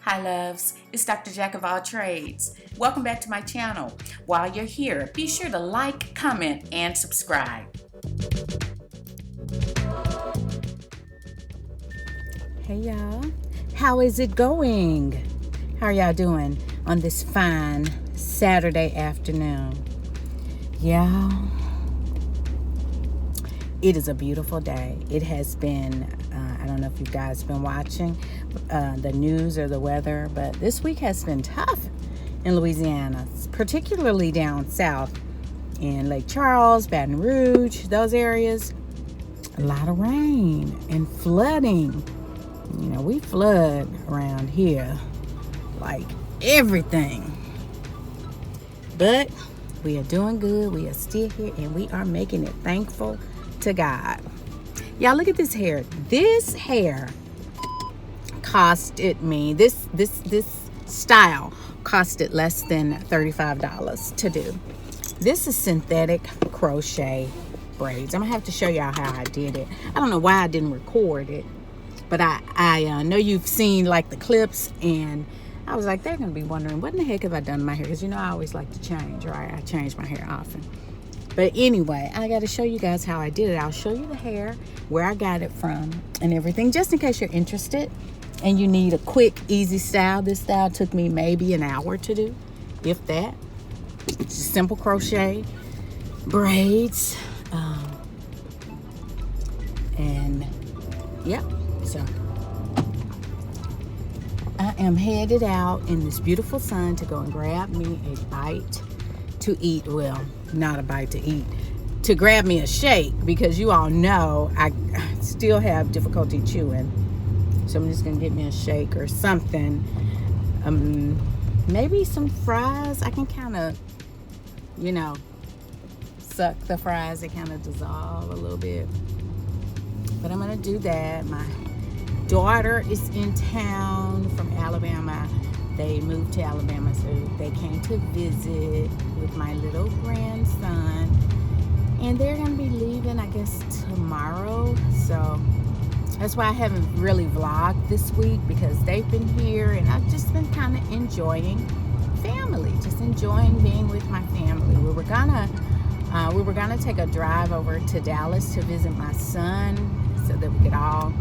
Hi loves, it's Dr. Jack of all trades. Welcome back to my channel. While you're here, be sure to like, comment, and subscribe. Hey y'all, how is it going? How are y'all doing on this fine Saturday afternoon? Y'all, it is a beautiful day. It has been, I don't know if you guys have been watching the news or the weather, but this week has been tough in Louisiana, particularly down south in Lake Charles, Baton Rouge, those areas. A lot of rain and flooding. You know, we flood around here like everything. But we are doing good. We are still here and we are making it, thankful to God. Y'all, look at this hair. This hair costed me, this style costed less than $35 to do. This is synthetic crochet braids. I'm gonna have to show y'all how I did it. I don't know why I didn't record it, but I know you've seen like the clips, and I was like, they're gonna be wondering what in the heck have I done to my hair, because you know I always like to change, right? I change my hair often. But anyway, I got to show you guys how I did it. I'll show you the hair, where I got it from, and everything, just in case you're interested and you need a quick, easy style. This style took me maybe an hour to do, if that. Just simple crochet braids, and yep. So I am headed out in this beautiful sun to go and grab me a bite to eat. Well, not a bite to eat, to grab me a shake, because you all know I still have difficulty chewing. So I'm just gonna get me a shake or something. Maybe some fries. I can kind of, you know, suck the fries. They kind of dissolve a little bit. But I'm gonna do that. My daughter is in town from Alabama. They moved to Alabama, so they came to visit with my little grandson. And they're gonna be leaving, I guess, tomorrow. So that's why I haven't really vlogged this week, because they've been here and I've just been kind of enjoying family, just enjoying being with my family. We were gonna take a drive over to Dallas to visit my son so that we could all,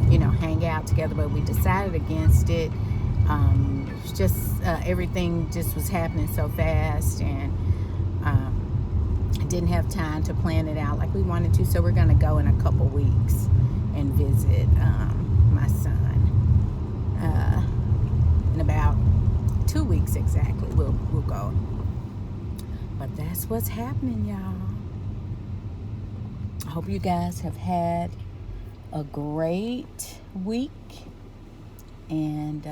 you know, hang out together, but we decided against it. Just everything just was happening so fast, and I didn't have time to plan it out like we wanted to. So we're gonna go in a couple weeks and visit my son. In about 2 weeks exactly, we'll go. But that's what's happening, y'all. I hope you guys have had a great week, and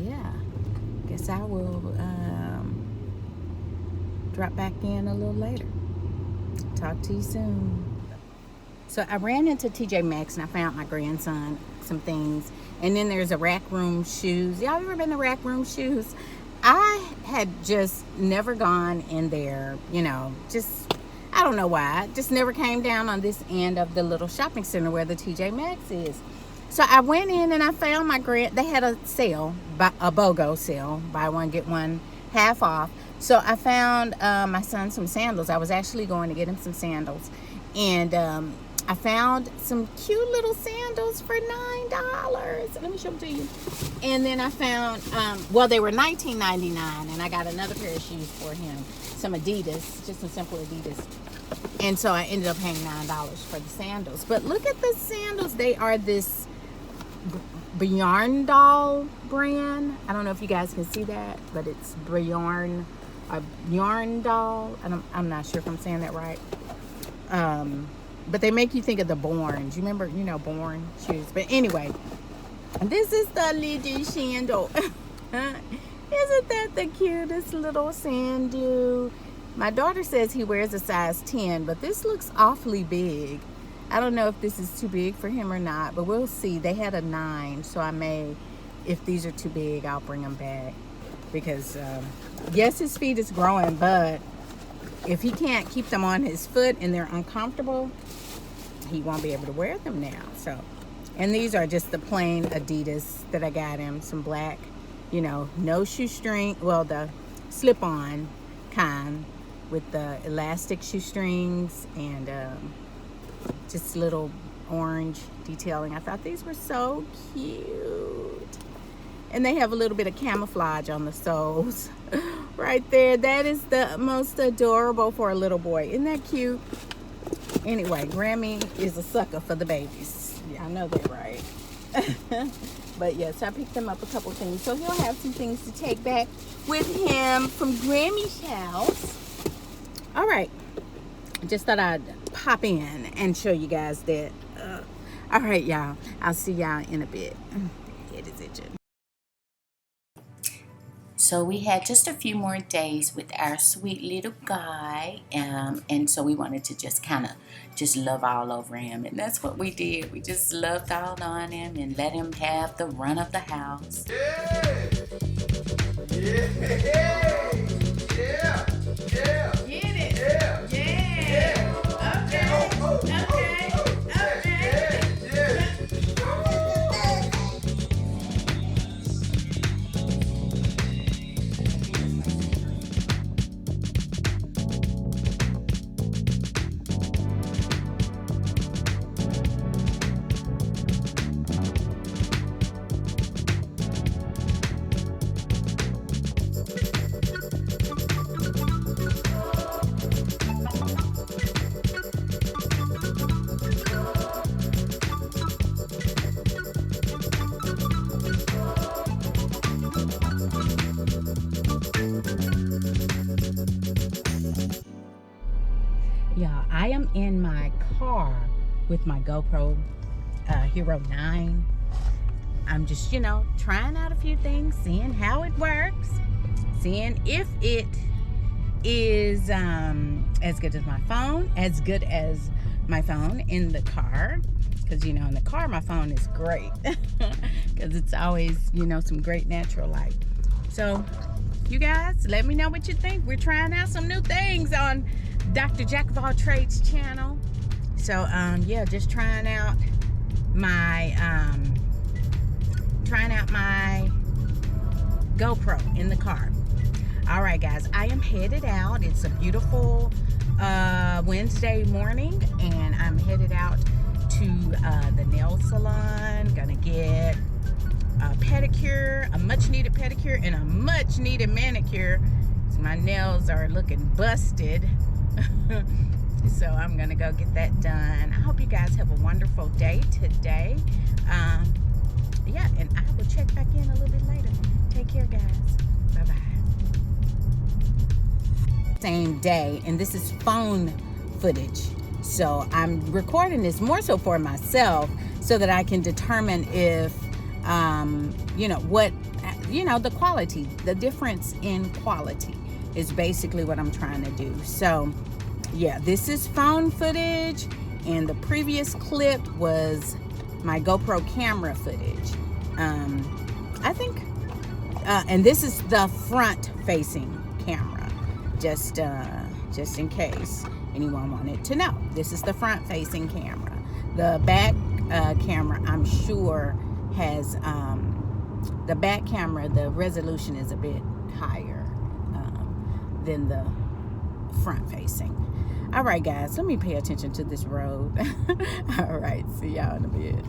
yeah, guess I will drop back in a little later. Talk to you soon. So I ran into TJ Maxx and I found my grandson some things, and then there's a Rack Room Shoes. Y'all ever been to Rack Room Shoes? I had just never gone in there, you know, just, I don't know why. I just never came down on this end of the little shopping center where the TJ Maxx is. So I went in and I found they had a sale, a BOGO sale, buy one, get one half off. So I found my son some sandals. I was actually going to get him some sandals. And I found some cute little sandals for $9. Let me show them to you. And then I found, well, they were $19.99, and I got another pair of shoes for him. Some Adidas, just some simple Adidas. And so I ended up paying $9 for the sandals. But look at the sandals. They are this Bjorndal brand. I don't know if you guys can see that, but it's Bjorndal. I'm not sure if I'm saying that right. But they make you think of the Borns. You remember, you know, Born shoes. But anyway, this is the little sandal. Isn't that the cutest little sandal? My daughter says he wears a size 10, but this looks awfully big. I don't know if this is too big for him or not, but we'll see. They had a 9, so I may, if these are too big, I'll bring them back. Because, yes, his feet is growing, but if he can't keep them on his foot and they're uncomfortable, he won't be able to wear them now. So And these are just the plain Adidas that I got him. Some black, you know, no shoestring. Well, the slip-on kind with the elastic shoestrings and just little orange detailing. I thought these were so cute. And they have a little bit of camouflage on the soles right there. That is the most adorable for a little boy. Isn't that cute? Anyway, Grammy is a sucker for the babies. Yeah, I know that, right? But yes, I picked him up a couple things. So he'll have some things to take back with him from Grammy's house. All right. Just thought I'd pop in and show you guys that. All right, y'all. I'll see y'all in a bit. It is itching. So we had just a few more days with our sweet little guy, and so we wanted to just kind of just love all over him, and that's what we did. We just loved all on him and let him have the run of the house. Yeah! Yeah! Yeah! Yeah! Get it! Yeah! Yeah! Okay! Oh, Okay! Okay! Yeah! Y'all, I am in my car with my GoPro Hero 9. I'm just, you know, trying out a few things, seeing how it works, seeing if it is as good as my phone, in the car. Because, you know, in the car, my phone is great. Because it's always, you know, some great natural light. So, you guys, let me know what you think. We're trying out some new things on Dr. Jack of All Trades channel. So yeah, just trying out my GoPro in the car. All right, guys, I am headed out. It's a beautiful Wednesday morning, and I'm headed out to the nail salon. Gonna get a pedicure, a much needed pedicure, and a much needed manicure. So my nails are looking busted. So I'm gonna go get that done. I hope you guys have a wonderful day today. Yeah, and I will check back in a little bit later. Take care, guys. Bye-bye. Same day, and this is phone footage. So I'm recording this more so for myself so that I can determine if, you know, what, you know, the quality, the difference in quality is basically what I'm trying to do. So yeah, this is phone footage, and the previous clip was my GoPro camera footage. I think, and this is the front facing camera, just in case anyone wanted to know. This is the front facing camera. The back camera, I'm sure, has the back camera, the resolution is a bit higher than the front facing. All right, guys, let me pay attention to this road. All right, see y'all in a bit.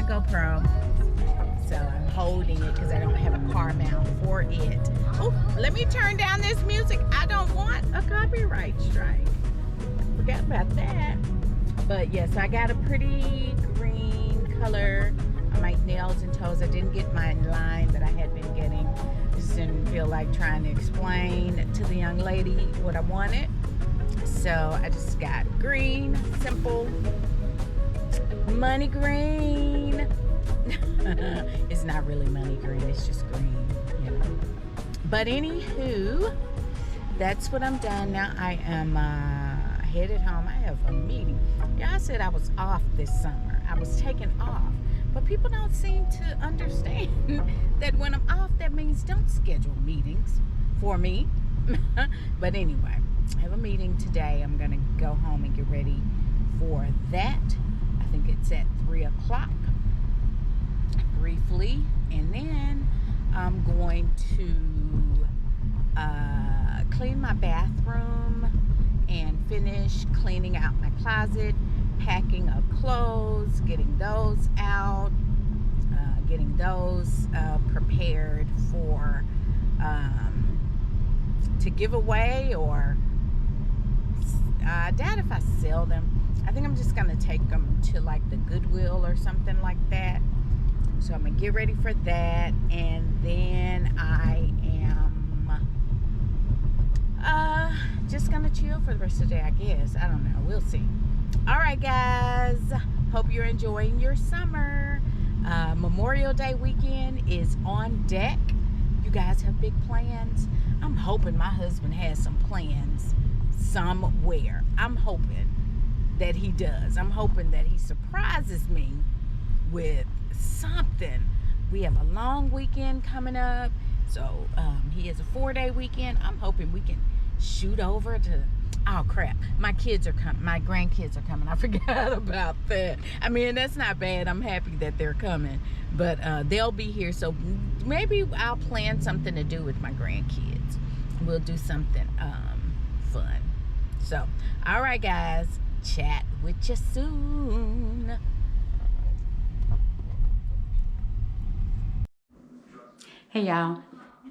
GoPro. So I'm holding it because I don't have a car mount for it. Oh, let me turn down this music. I don't want a copyright strike. Forgot about that. But yes, I got a pretty green color on my nails and toes. I didn't get my line that I had been getting. Just didn't feel like trying to explain to the young lady what I wanted. So I just got green, simple, money green. It's not really money green, it's just green, you know. But anywho, that's what I'm done now. I am headed home. I have a meeting. Yeah, I said I was off this summer. I was taken off. But people don't seem to understand that when I'm off, that means don't schedule meetings for me. But anyway, I have a meeting today. I'm going to go home and get ready for that. I think it's at 3 o'clock, briefly. And then I'm going to clean my bathroom and finish cleaning out my closet, packing up clothes, getting those out, getting those prepared for to give away, or I doubt if I sell them. I think I'm just gonna take them to like the Goodwill or something like that. So I'm gonna get ready for that, and then I am just gonna chill for the rest of the day, I guess. I don't know, we'll see. All right, guys, hope you're enjoying your summer. Memorial Day weekend is on deck. You guys have big plans? I'm hoping my husband has some plans somewhere. I'm hoping that he does. I'm hoping that he surprises me with something. We have a long weekend coming up, so he has a 4-day weekend. I'm hoping we can shoot over to, oh crap, my kids are coming, my grandkids are coming. I forgot about that. I mean, that's not bad. I'm happy that they're coming, but they'll be here, so maybe I'll plan something to do with my grandkids. We'll do something fun. So, all right, guys, chat with you soon. Hey y'all,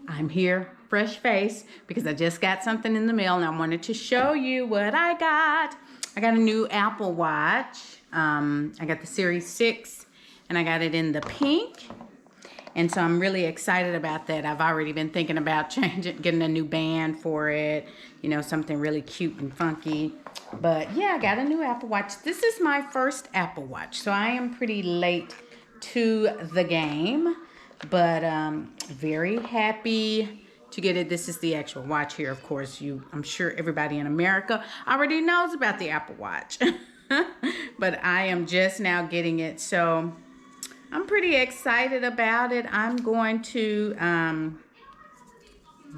I'm here fresh face because I just got something in the mail and I wanted to show you what I got. I got a new Apple Watch. I got the Series 6 and I got it in the pink. And so I'm really excited about that. I've already been thinking about getting a new band for it, you know, something really cute and funky. But yeah, I got a new Apple Watch. This is my first Apple Watch, so I am pretty late to the game. But very happy to get it. This is the actual watch here. Of course, I'm sure everybody in America already knows about the Apple Watch. But I am just now getting it, so I'm pretty excited about it. I'm going to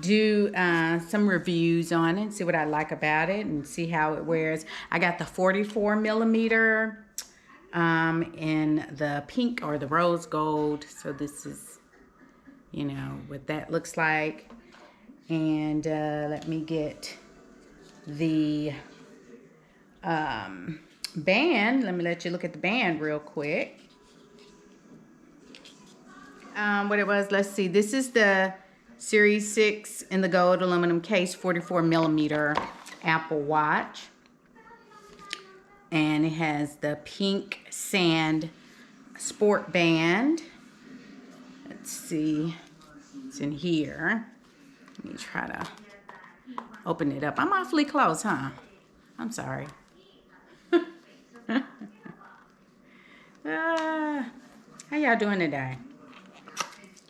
do some reviews on it and see what I like about it and see how it wears. I got the 44 millimeter in the pink or the rose gold. So this is, you know, what that looks like. And let me get the band. Let me let you look at the band real quick. What it was, let's see. This is the Series 6 in the gold aluminum case, 44 millimeter Apple Watch. And it has the pink sand sport band. Let's see. It's in here. Let me try to open it up. I'm awfully close, huh? I'm sorry. How y'all doing today?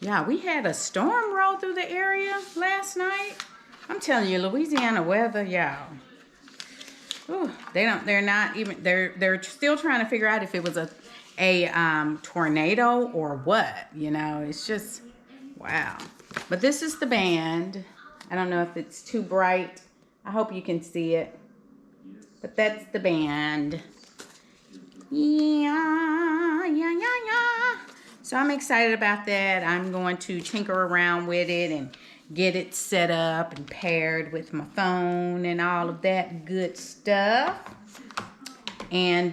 Yeah, we had a storm roll through the area last night. I'm telling you, Louisiana weather, y'all. Ooh, they're still trying to figure out if it was a tornado or what, you know. It's just, wow. But this is the band. I don't know if it's too bright. I hope you can see it. But that's the band. Yeah. So I'm excited about that. I'm going to tinker around with it and get it set up and paired with my phone and all of that good stuff. And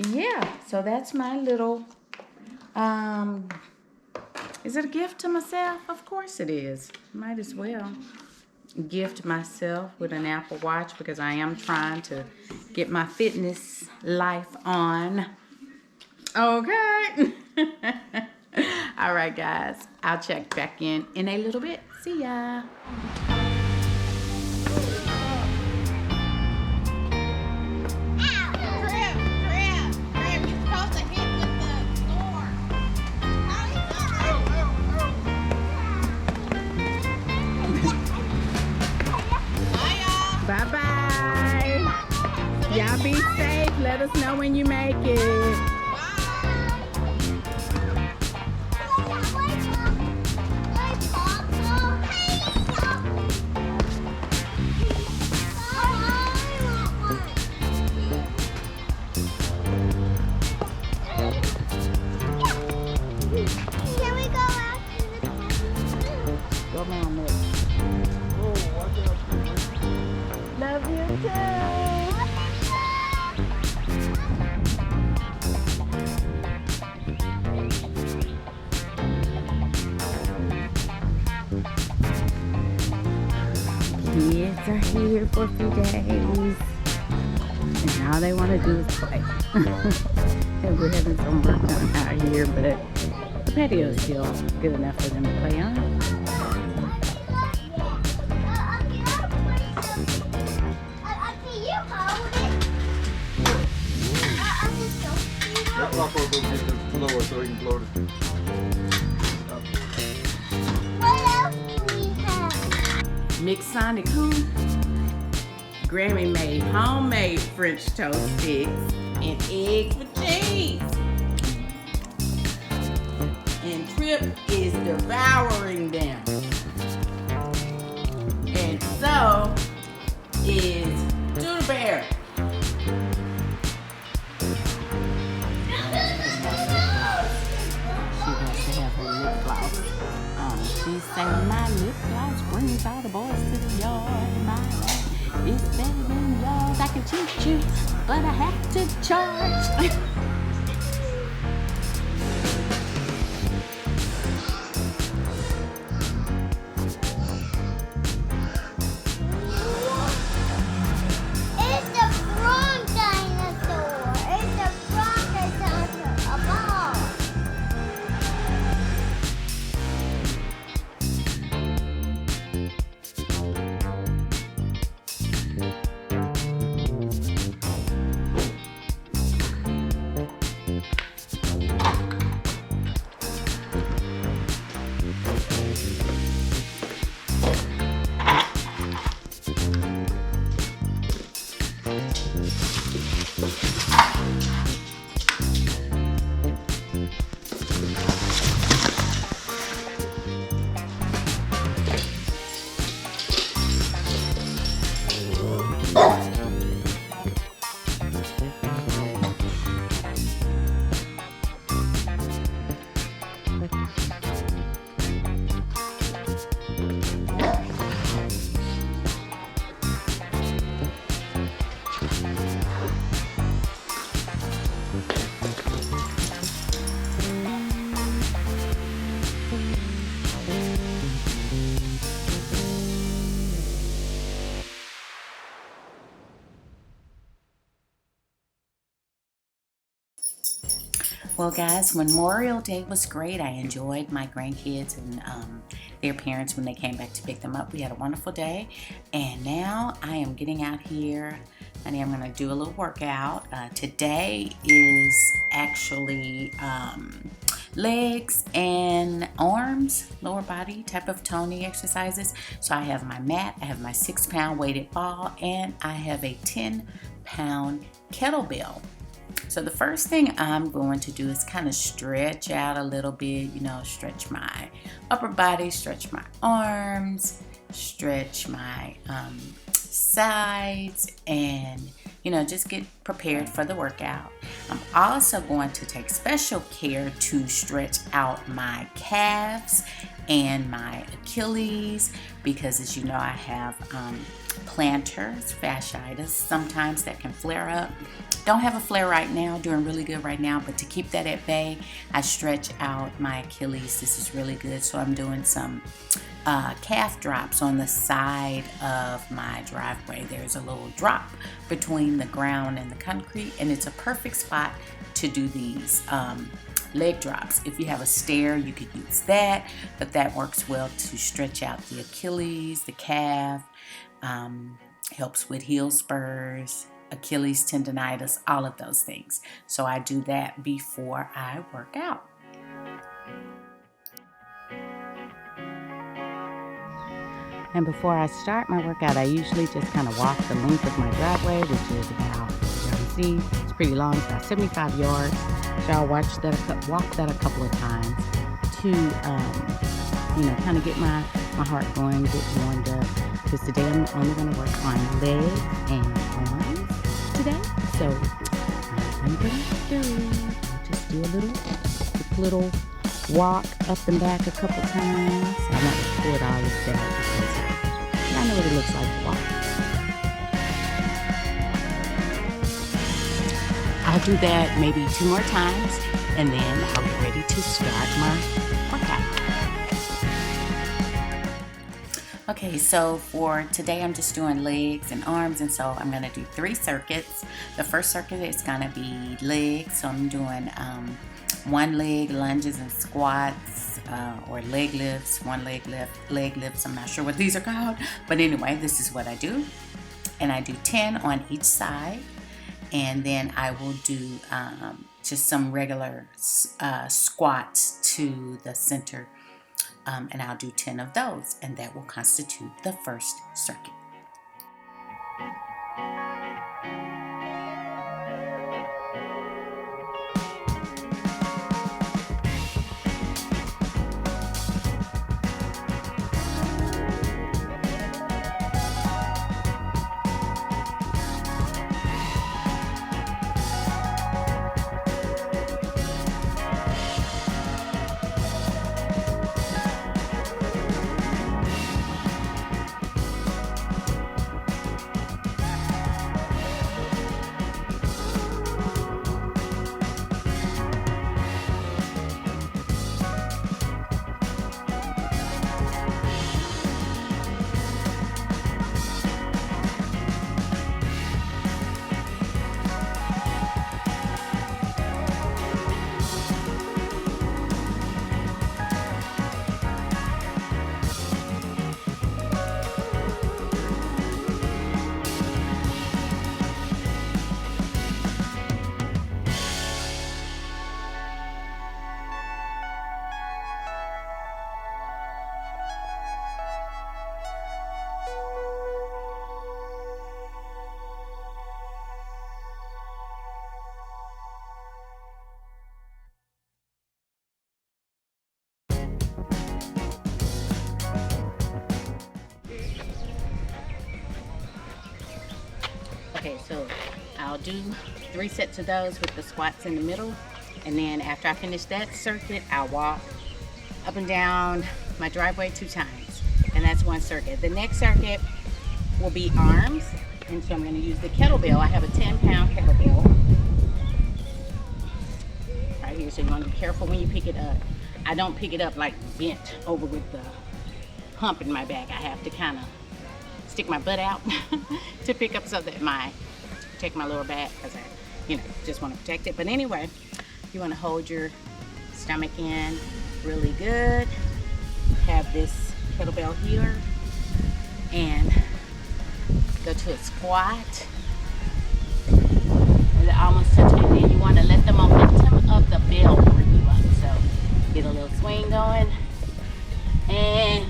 yeah, so that's my little, is it a gift to myself? Of course it is. Might as well gift myself with an Apple Watch because I am trying to get my fitness life on. Okay. All right, guys. I'll check back in a little bit. See ya. Bye-bye. Y'all be safe. Let us know when you make it. Can we go after this? Go on, Nick. Love you too. Kids are here for a few days, and all they want to do is play. And we're having some work done out here, but the patio is still good enough for them to play on. Let Papa go get the blower so he can blow it. What else do we have? Mixed Sonic who? Grammy made homemade French toast sticks and eggs with cheese. And Trip is devouring them. And so is Doodle Bear. She wants to have her lip gloss on. She's saying, my lip gloss brings all the boys to the yard. My life is better than yours. I can cheat you, but I have to charge. It's the frog dinosaur. It's the frog dinosaur. A ball. Well, guys, Memorial Day was great. I enjoyed my grandkids and their parents when they came back to pick them up. We had a wonderful day. And now I am getting out here and I'm going to do a little workout. Today is actually legs and arms, lower body type of toning exercises. So I have my mat, I have my 6-pound weighted ball, and I have a 10-pound kettlebell. So the first thing I'm going to do is kind of stretch out a little bit, stretch my upper body, stretch my arms, stretch my sides, and just get prepared for the workout. I'm also going to take special care to stretch out my calves and my Achilles because, as you know, I have planters, fasciitis sometimes that can flare up. don't have a flare right now, doing really good right now, but to keep that at bay, I stretch out my Achilles. This is really good. So I'm doing some calf drops on the side of my driveway. There's a little drop between the ground and the concrete, and it's a perfect spot to do these leg drops. If you have a stair, you could use that, but that works well to stretch out the Achilles, the calf, helps with heel spurs, Achilles tendonitis, all of those things. So I do that before I work out. And before I start my workout, I usually just kind of walk the length of my driveway, which is about, as you can see, it's pretty long, it's about 75 yards. So I'll walk that a couple of times to, kind of get my heart going, get warmed up. Because today I'm only going to work on legs and arms today. So I'm going to I'll just do a little walk up and back a couple times. I won't record all of that because I know what it looks like to walk. I'll do that maybe 2 more times, and then I'll get ready to start my workout. Okay, so for today I'm just doing legs and arms, and so I'm going to do 3 circuits. The first circuit is going to be legs, so I'm doing 1 leg lunges and squats, or leg lifts, 1 leg lifts. I'm not sure what these are called, but anyway, this is what I do. And I do 10 on each side, and then I will do just some regular squats to the center, and I'll do 10 of those, and that will constitute the first circuit. Okay, so I'll do 3 sets of those with the squats in the middle, and then after I finish that circuit, I'll walk up and down my driveway 2 times, and that's 1 circuit. The next circuit will be arms, and so I'm going to use the kettlebell. I have a 10-pound kettlebell right here, so you want to be careful when you pick it up. I don't pick it up like bent over with the hump in my back. I have to kind of stick my butt out to pick up so that protect my lower back, because I just want to protect it. But anyway, you want to hold your stomach in really good. Have this kettlebell here and go to a squat. And almost touch it. And then you want to let the momentum of the bell bring you up. So get a little swing going. And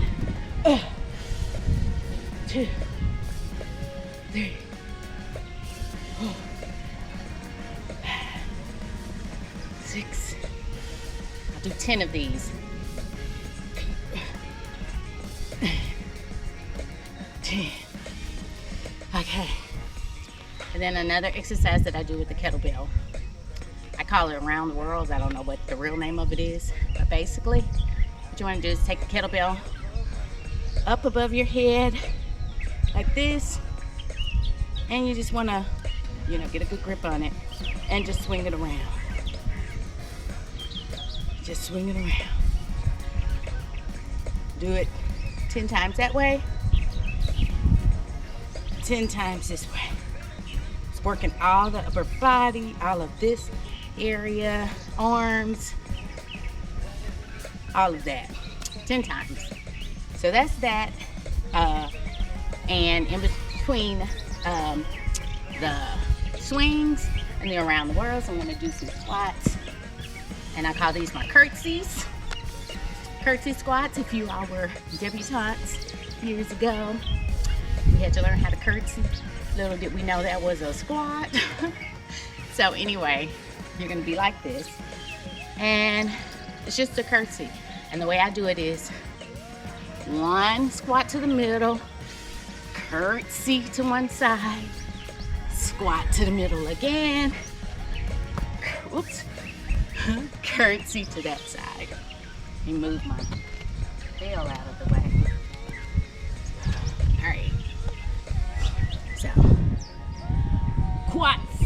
2, 3, 4, 5, 6. I'll do 10 of these. 10. Okay. And then another exercise that I do with the kettlebell. I call it around the world. I don't know what the real name of it is. But basically, what you want to do is take the kettlebell up above your head like this. And you just want to, get a good grip on it. and just swing it around. Just swing it around. Do it 10 times that way, 10 times this way. It's working all the upper body, all of this area, arms, all of that, 10 times. So that's that. And in between the swings and then around the world, so I'm gonna do some squats. And I call these my curtsies. Curtsy squats. If you all were debutantes years ago, we had to learn how to curtsy. Little did we know that was a squat. So anyway, you're gonna be like this. And it's just a curtsy. And the way I do it is one squat to the middle, curtsy to one side, squat to the middle again, oops, curtsy to that side. Let me move my veil out of the way. All right. So, squats,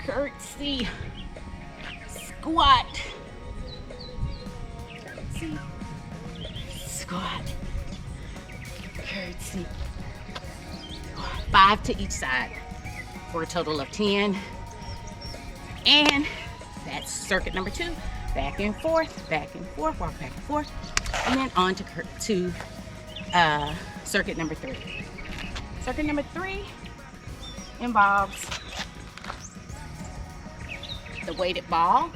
curtsy, squat, curtsy, squat, curtsy, 5 to each side for a total of 10. And that's circuit number 2. Back and forth, walk back and forth, and then on to circuit number 3. Circuit number 3 involves the weighted ball.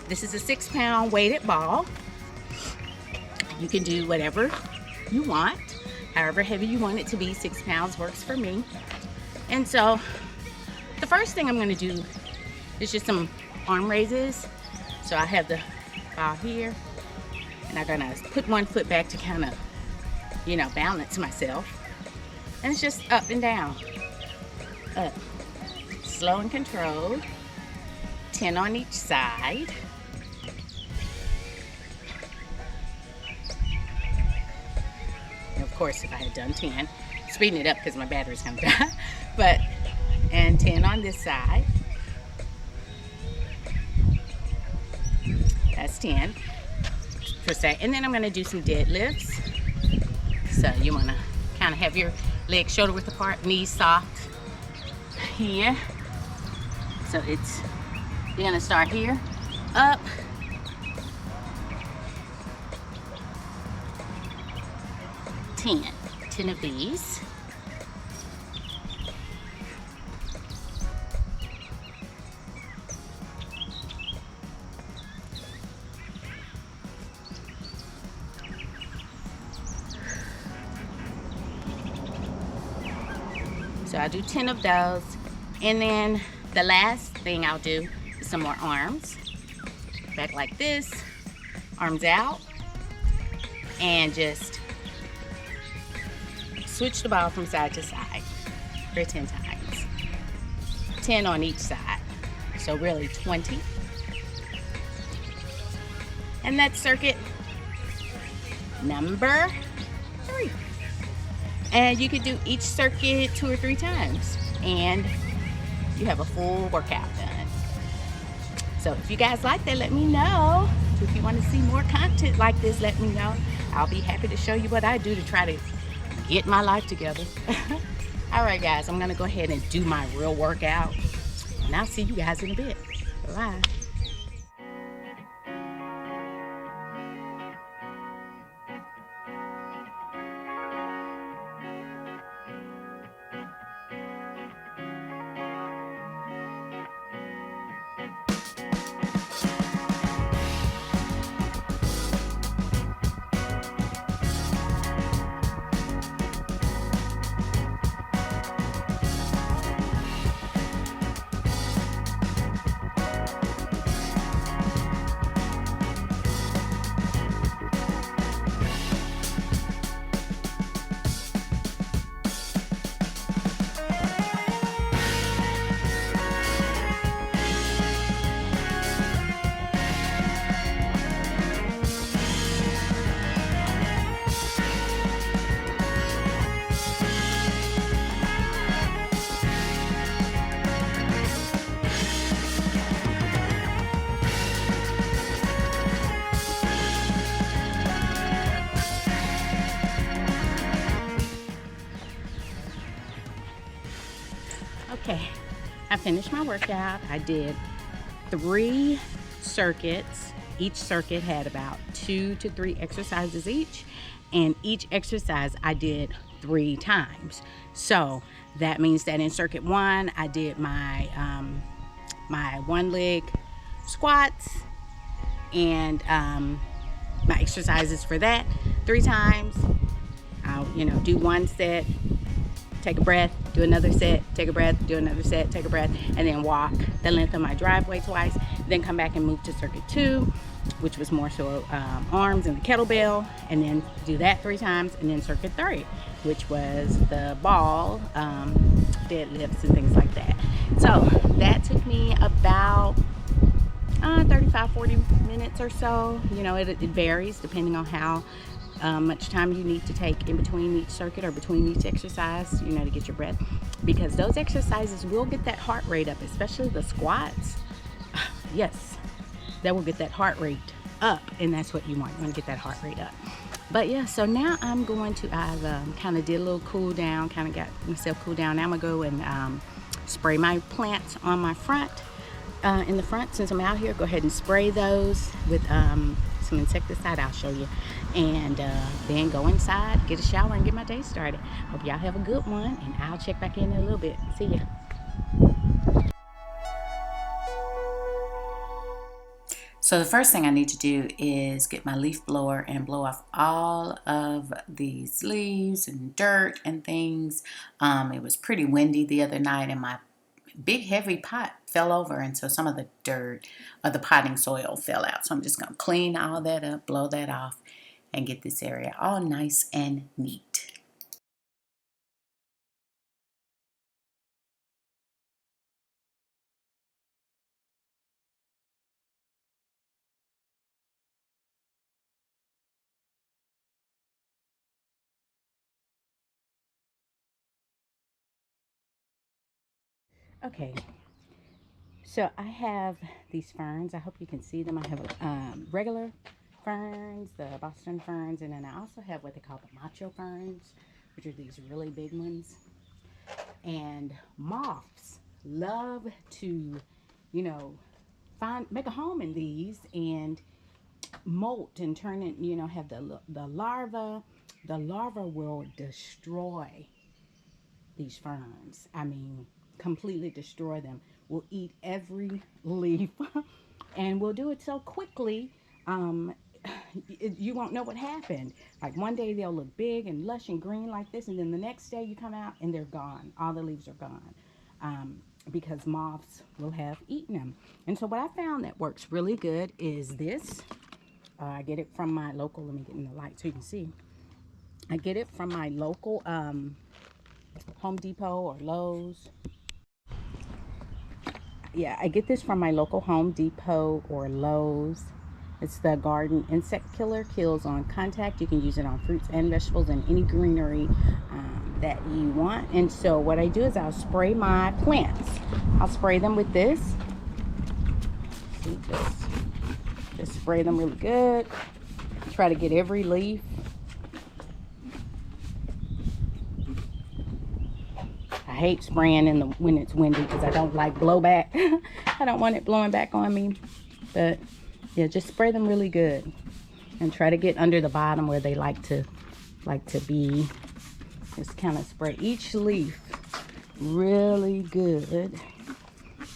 This is a 6-pound weighted ball. You can do whatever you want, however heavy you want it to be. 6 pounds works for me. And so the first thing I'm going to do is just some arm raises. So I have the ball here, and I'm gonna put one foot back to kind of, balance myself. And it's just up and down. Up. Slow and controlled. 10 on each side. And of course, if I had done 10, speeding it up because my battery's gonna die. And 10 on this side. That's 10 per se. And then I'm gonna do some deadlifts. So you wanna kind of have your legs shoulder width apart, knees soft here. So you're gonna start here, up, ten of these. So I'll do 10 of those. And then the last thing I'll do is some more arms. Back like this, arms out, and just switch the ball from side to side for 10 times. 10 on each side. So really 20. And that's circuit number 3. And you could do each circuit 2 or 3 times, and you have a full workout done. So if you guys like that, let me know. If you want to see more content like this, let me know. I'll be happy to show you what I do to try to get my life together. All right, guys, I'm going to go ahead and do my real workout, and I'll see you guys in a bit. Bye. I finished my workout. I did 3 circuits. Each circuit had about 2 to 3 exercises each, and each exercise I did 3 times. So that means that in circuit 1, I did my my 1-leg squats and my exercises for that 3 times. I'll do 1 set, take a breath, do another set, take a breath, do another set, take a breath, and then walk the length of my driveway twice. Then come back and move to circuit 2, which was more so arms and the kettlebell, and then do that 3 times. And then circuit 3, which was the ball, deadlifts and things like that. So that took me about 35-40 minutes or so. It varies depending on how much time you need to take in between each circuit or between each exercise, to get your breath, because those exercises will get that heart rate up, especially the squats. Yes, that will get that heart rate up, and that's what you want. You want to get that heart rate up. But yeah, so now I'm going to, I've kind of did a little cool down, kind of got myself cool down. Now I'm going to go and spray my plants on my front. In the front, since I'm out here, go ahead and spray those with some insecticide. I'll show you. And then go inside, get a shower, and get my day started. Hope y'all have a good one, and I'll check back in a little bit. See ya. So the first thing I need to do is get my leaf blower and blow off all of these leaves and dirt and things. It was pretty windy the other night, and my big heavy pot fell over, and so some of the dirt of the potting soil fell out. So I'm just going to clean all that up, blow that off, and get this area all nice and neat. Okay, so I have these ferns. I hope you can see them. I have regular ferns, the Boston ferns, and then I also have what they call the macho ferns, which are these really big ones. And moths love to, make a home in these and molt and turn it, have the larva. The larva will destroy these ferns. I mean, completely destroy them. Will eat every leaf and will do it so quickly you won't know what happened. Like one day they'll look big and lush and green like this, and then the next day you come out and they're gone. All the leaves are gone because moths will have eaten them. And so what I found that works really good is this. I get it from my local, let me get in the light so you can see. I get it from my local Home Depot or Lowe's. Yeah, I get this from my local Home Depot or Lowe's. It's the Garden Insect Killer. Kills on contact. You can use it on fruits and vegetables and any greenery that you want. And so what I do is I'll spray my plants. I'll spray them with this. See, just spray them really good. Try to get every leaf. I hate spraying when it's windy because I don't like blowback. I don't want it blowing back on me. But yeah, just spray them really good and try to get under the bottom where they like to be. Just kind of spray each leaf really good,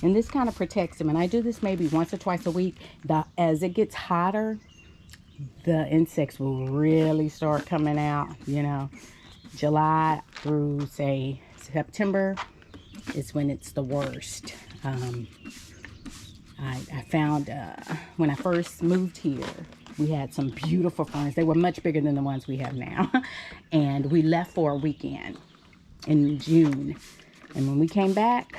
and this kind of protects them. And I do this maybe once or twice a week. As it gets hotter, the insects will really start coming out. July through say September is when it's the worst. I found when I first moved here, we had some beautiful ferns. They were much bigger than the ones we have now. And we left for a weekend in June. And when we came back,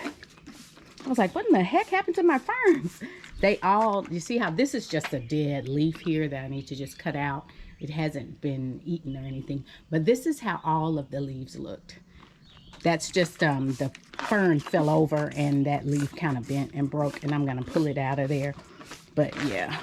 I was like, what in the heck happened to my ferns? You see how this is just a dead leaf here that I need to just cut out. It hasn't been eaten or anything. But this is how all of the leaves looked. That's just the fern fell over and that leaf kind of bent and broke, and I'm going to pull it out of there. But yeah.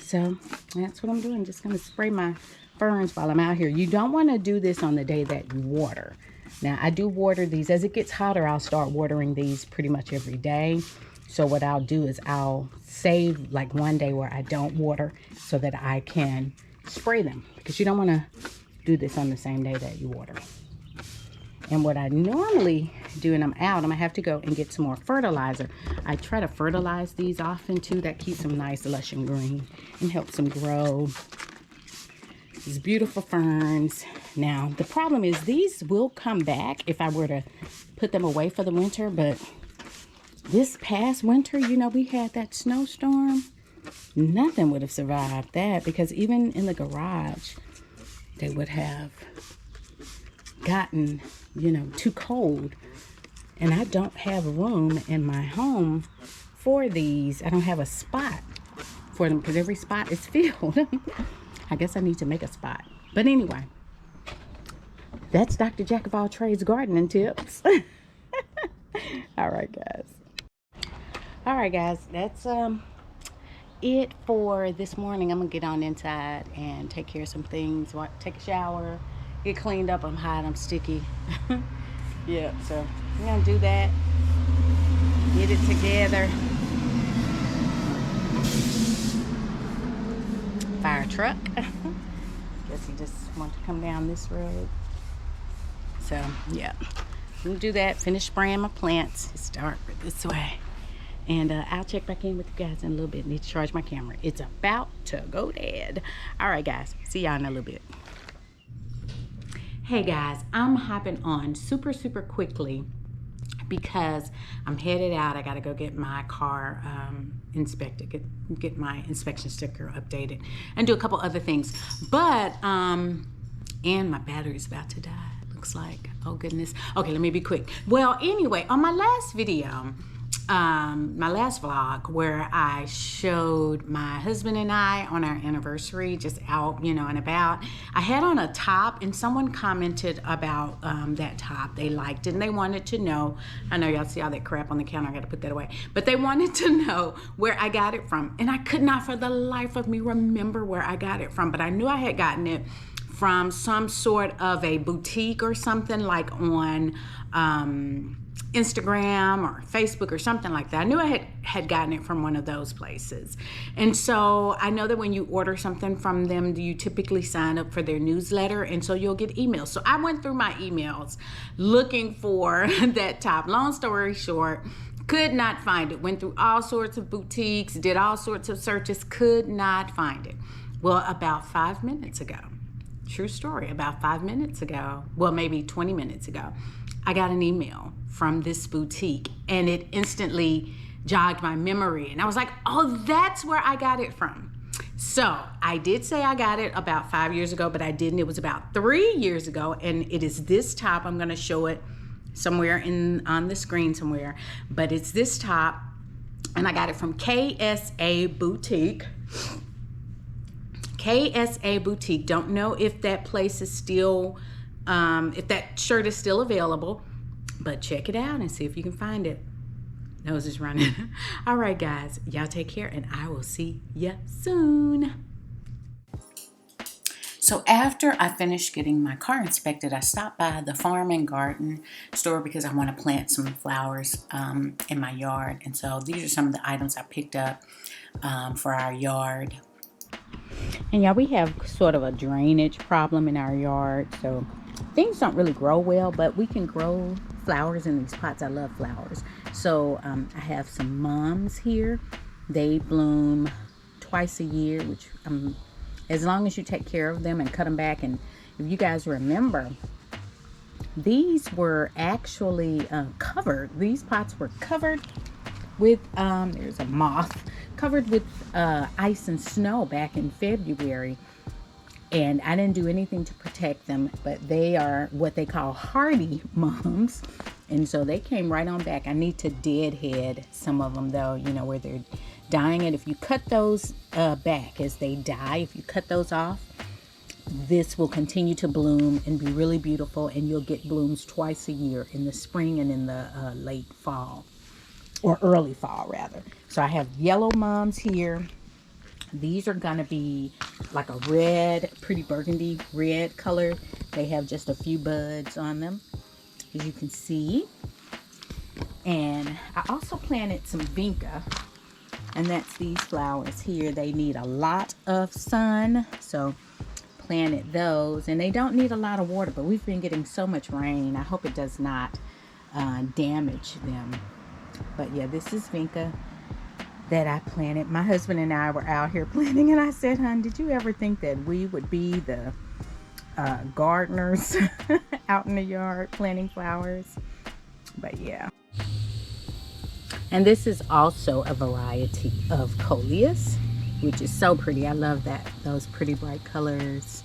So that's what I'm doing. Just going to spray my ferns while I'm out here. You don't want to do this on the day that you water. Now, I do water these. As it gets hotter, I'll start watering these pretty much every day. So what I'll do is I'll save like one day where I don't water so that I can spray them, because you don't want to do this on the same day that you water. And what I normally do when I'm out, I'm gonna have to go and get some more fertilizer. I try to fertilize these often too. That keeps them nice, lush and green and helps them grow. These beautiful ferns. Now, the problem is these will come back if I were to put them away for the winter, but this past winter, you know, we had that snowstorm. Nothing would have survived that, because even in the garage, they would have gotten, you know, too cold. And I don't have room in my home for these. I don't have a spot for them because every spot is filled. I guess I need to make a spot. But anyway, that's Dr. Jack of all trades gardening tips. All right, guys. All right, guys, that's it for this morning. I'm gonna get on inside and take care of some things, take a shower, get cleaned up. I'm hot, I'm sticky. Yeah, so I'm gonna do that, get it together. Fire truck. Guess he just wants to come down this road. So yeah, I'm gonna do that, finish spraying my plants. It's dark this way. And I'll check back in with you guys in a little bit. Need to charge my camera. It's about to go dead. All right, guys. See y'all in a little bit. Hey, guys. I'm hopping on super quickly because I'm headed out. I got to go get my car inspected, get my inspection sticker updated, and do a couple other things. But, and my battery's about to die, looks like. Oh, goodness. Okay, let me be quick. Well, anyway, on my last video, my last vlog, where I showed my husband and I on our anniversary, just out, you know, and about, I had on a top, and someone commented about that top. They liked it and they wanted to know, I know y'all see all that crap on the counter, I gotta put that away, but they wanted to know where I got it from. And I could not for the life of me remember where I got it from, but I knew I had gotten it from some sort of a boutique or something, like on Instagram or Facebook or something like that. I knew I had gotten it from one of those places. And so I know that when you order something from them, you typically sign up for their newsletter, and so you'll get emails. So I went through my emails looking for that top. Long story short, could not find it. Went through all sorts of boutiques, did all sorts of searches, could not find it. Well, about 5 minutes ago, true story, about 5 minutes ago, well, maybe 20 minutes ago, I got an email from this boutique, and it instantly jogged my memory. And I was like, oh, that's where I got it from. So I did say I got it about 5 years ago, but I didn't. It was about 3 years ago, and it is this top. I'm gonna show it somewhere on the screen somewhere, but it's this top, and I got it from KSA Boutique. KSA Boutique. Don't know if that place is still, if that shirt is still available, but check it out and see if you can find it. Nose is running. All right, guys, y'all take care, and I will see ya soon. So after I finished getting my car inspected, I stopped by the farm and garden store because I want to plant some flowers in my yard. And so these are some of the items I picked up for our yard. And yeah, we have sort of a drainage problem in our yard, so things don't really grow well, but we can grow flowers in these pots. I love flowers. So I have some mums here. They bloom twice a year, which as long as you take care of them and cut them back. And if you guys remember, these were actually covered. These pots were covered with, there's a moth, covered with ice and snow back in February. And I didn't do anything to protect them, but they are what they call hardy mums. And so they came right on back. I need to deadhead some of them though, you know, where they're dying. And if you cut those back as they die, if you cut those off, this will continue to bloom and be really beautiful. And you'll get blooms twice a year, in the spring and in the late fall, or early fall rather. So I have yellow mums here. These are gonna be like a red, pretty burgundy red color. They have just a few buds on them. as you can see. And I also planted some vinca, and that's these flowers here. They need a lot of sun, so planted those, and they don't need a lot of water, but we've been getting so much rain. I hope it does not damage them. But yeah, this is vinca that I planted. My husband and I were out here planting, and I said, hon, did you ever think that we would be the gardeners out in the yard planting flowers? But yeah. And this is also a variety of coleus, which is so pretty. I love that, those pretty bright colors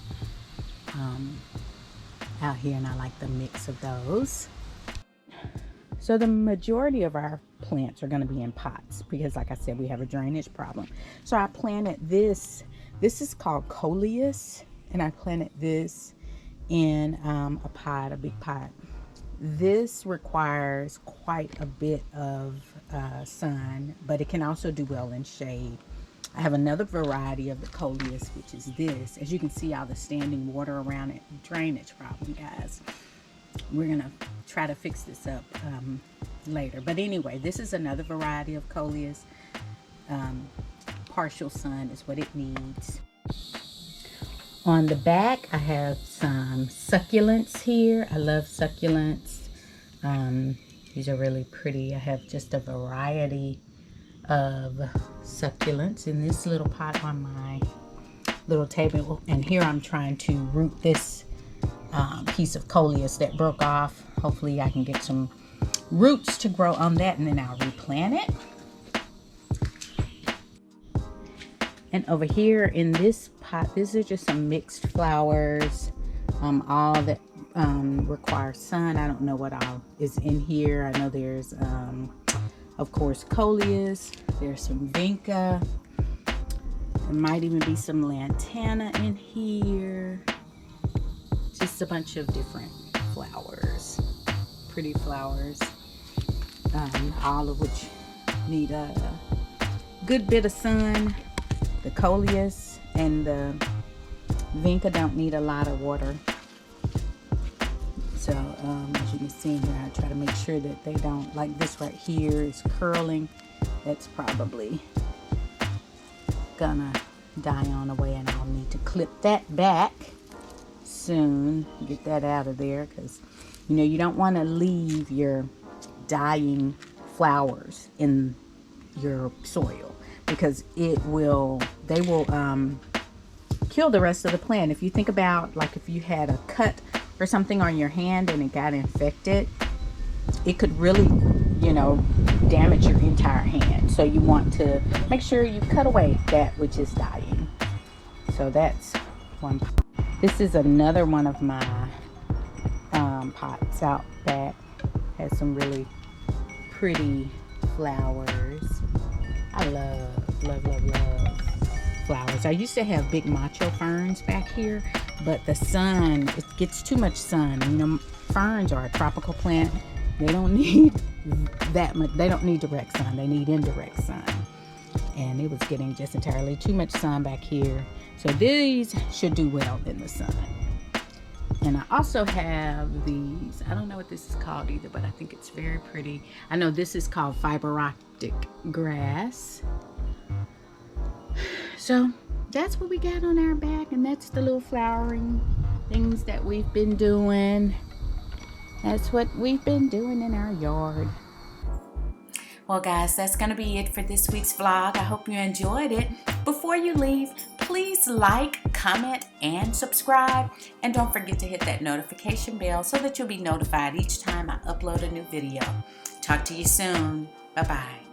out here, and I like the mix of those. So the majority of our plants are going to be in pots because, like I said, we have a drainage problem. So I planted this. This is called coleus, and I planted this in a pot, a big pot. This requires quite a bit of sun, but it can also do well in shade. I have another variety of the coleus, which is this. As you can see, all the standing water around it. Drainage problem, guys. We're gonna try to fix this up later. But anyway, this is another variety of coleus. Partial sun is what it needs. On the back, I have some succulents here. I love succulents. These are really pretty. I have just a variety of succulents in this little pot on my little table. And here I'm trying to root this piece of coleus that broke off. Hopefully I can get some roots to grow on that, and then I'll replant it. And over here in this pot, these are just some mixed flowers, all that require sun. I don't know what all is in here. I know there's, of course, coleus. There's some vinca. There might even be some lantana in here. Just a bunch of different flowers, pretty flowers, all of which need a good bit of sun. The coleus and the vinca don't need a lot of water. So as you can see here, I try to make sure that they don't, like this right here is curling. That's probably gonna die on away, and I'll need to clip that back soon. Get that out of there, because you know you don't want to leave your dying flowers in your soil, because they will kill the rest of the plant. If you think about, like, if you had a cut or something on your hand and it got infected, it could really, you know, damage your entire hand. So you want to make sure you cut away that which is dying. So that's one. This is another one of my pots out back. Has some really pretty flowers. I love flowers. I used to have big macho ferns back here, but the sun, it gets too much sun. You know, ferns are a tropical plant. They don't need that much. They don't need direct sun. They need indirect sun. And it was getting just entirely too much sun back here. So these should do well in the sun. And I also have these, I don't know what this is called either, but I think it's very pretty. I know this is called fiber optic grass. So that's what we got on our back, and that's the little flowering things that we've been doing. That's what we've been doing in our yard. Well, guys, that's going to be it for this week's vlog. I hope you enjoyed it. Before you leave, please like, comment, and subscribe. And don't forget to hit that notification bell so that you'll be notified each time I upload a new video. Talk to you soon. Bye-bye.